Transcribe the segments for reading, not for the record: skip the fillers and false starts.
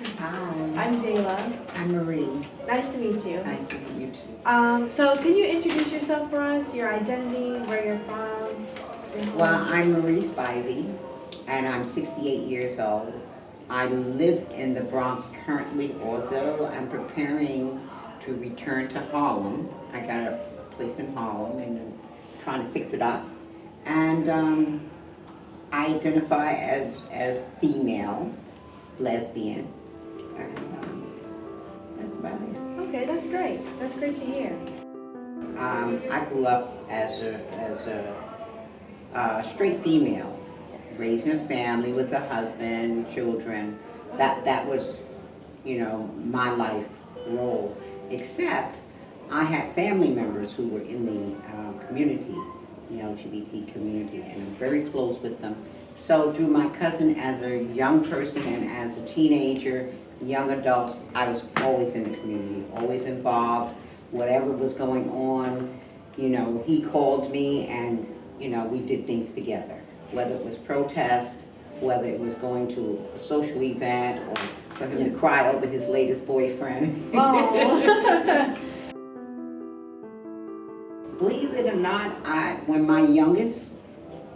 Hi. I'm Jayla. I'm Marie. Nice to meet you. Nice to meet you too. So can you introduce yourself for us, your identity, where you're from? Well, I'm Marie Spivey, and I'm 68 years old. I live in the Bronx currently, although I'm preparing to return to Harlem. I got a place in Harlem and I'm trying to fix it up. And I identify as female, lesbian, and that's about it. Okay, that's great. That's great to hear. I grew up as a straight female, raising a family with a husband, children. That was, my life role. Except I had family members who were in the community, the LGBT community, and I'm very close with them. So through my cousin as a young person and as a teenager, young adult, I was always in the community, always involved. Whatever was going on, he called me and, we did things together. Whether it was protest, whether it was going to a social event, or for him to cry over his latest boyfriend. Oh. Believe it or not, when my youngest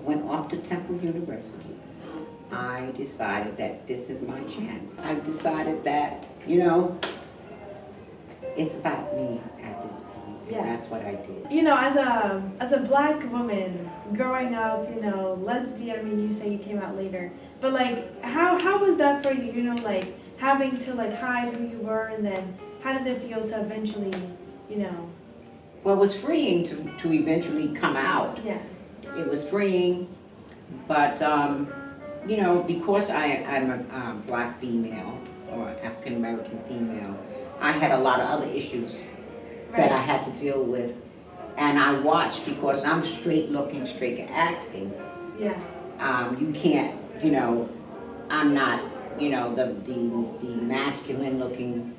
went off to Temple University, I decided that this is my chance. I decided that, it's about me at this point. Yes. And that's what I did. As a black woman growing up, lesbian, I mean, you say you came out later, but like, how was that for you, having to hide who you were, and then how did it feel to eventually, Well, it was freeing to eventually come out. Yeah. It was freeing, but, because I'm a black female or African American female, I had a lot of other issues that I had to deal with. And I watched, because I'm straight looking, straight acting. Yeah. You can't, I'm not, the masculine looking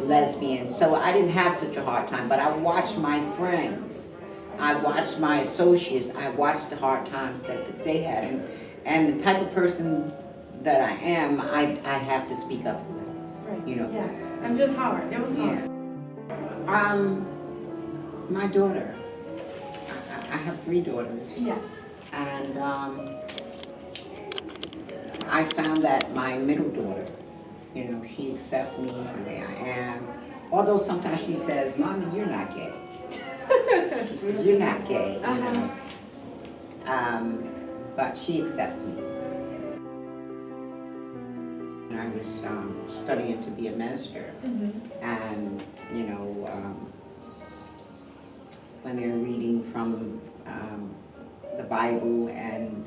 lesbian. So I didn't have such a hard time, but I watched my friends. I watched my associates. I watched the hard times that they had. And the type of person that I am, I have to speak up for them. Right. Yes. It was hard. It was hard. My daughter. I have 3 daughters. Yes. And I found that my middle daughter, she accepts me the way I am. Although sometimes she says, "Mommy, you're not gay." She says, "You're not gay." But she accepts me. And I was studying to be a minister, and when they're reading from the Bible, and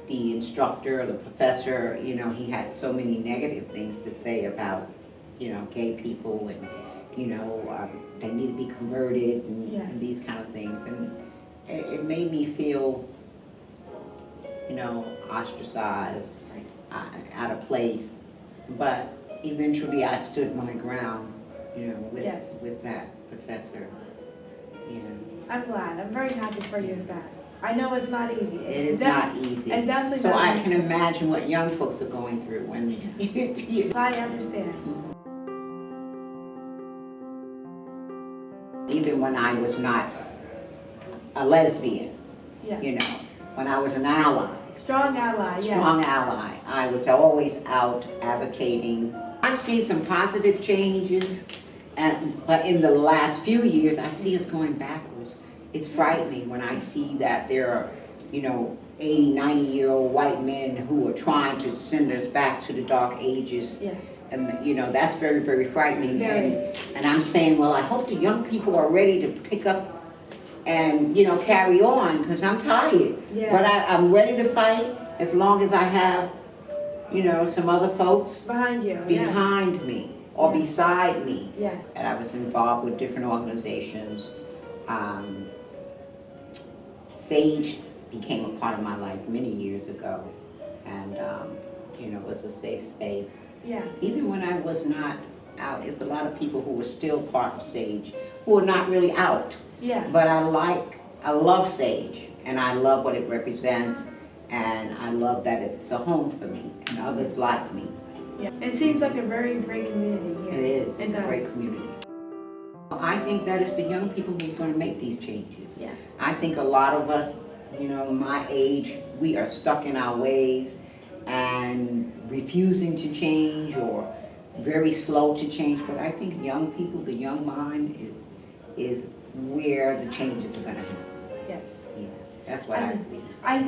the instructor or the professor, he had so many negative things to say about, gay people, and they need to be converted, and these kind of things, and it made me feel, ostracized, out of place. But eventually I stood my ground, with that professor. I'm glad. I'm very happy for you with that. I know it's not easy. It is not easy. It's definitely so not I easy. can imagine what young folks are going through when I understand. Even when I was not a lesbian, Yeah. when I was an ally. Strong ally, Strong ally. I was always out advocating. I've seen some positive changes, but in the last few years, I see us going backwards. It's frightening when I see that there are, 80, 90-year-old white men who are trying to send us back to the dark ages. Yes. And, that's very, very frightening. Very. And I'm saying, well, I hope the young people are ready to pick up and, carry on, because I'm tired. Yeah. But I'm ready to fight as long as I have, some other folks Behind you. behind me or beside me. Yeah. And I was involved with different organizations. Sage became a part of my life many years ago, and it was a safe space. Yeah. Even when I was not out, it's a lot of people who were still part of Sage who are not really out. Yeah. But I love Sage, and I love what it represents, and I love that it's a home for me and others like me. Yeah. It seems like a very great community here. It is. It's a great community. I think that it's the young people who's going to make these changes. Yeah. I think a lot of us, my age, we are stuck in our ways and refusing to change or very slow to change. But I think young people, the young mind is where the changes are going to happen. Yes. Yeah, that's what I believe. I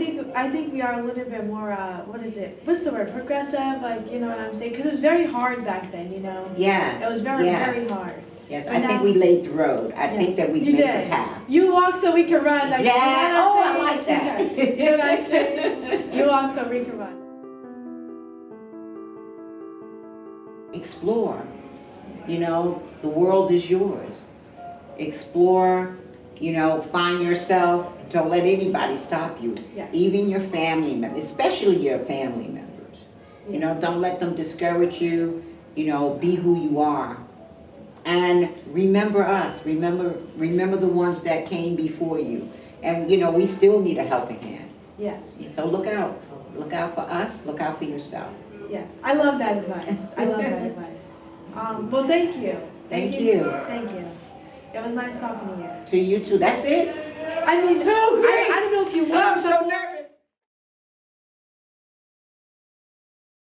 think we are a little bit more, what's the word, progressive, like, you know what I'm saying? Because it was very hard back then, Yes. It was very, very hard. Yes, But I think we laid the road. I think that we you made did. the path. You walk so we can run. Like, Yeah, I like that. You know what I'm saying? You walk so we can run. Explore. The world is yours. Explore, find yourself. Don't let anybody stop you. Yeah. Even your family members, especially your family members. Yeah. Don't let them discourage you. Be who you are. And remember us. Remember the ones that came before you. And, we still need a helping hand. Yes. So look out. Look out for us. Look out for yourself. Yes. I love that advice. I love that advice. Well, thank you. Thank you. Thank you. It was nice talking to you. To you too. That's it? I mean, Oh, great. I don't know if you want I'm so something.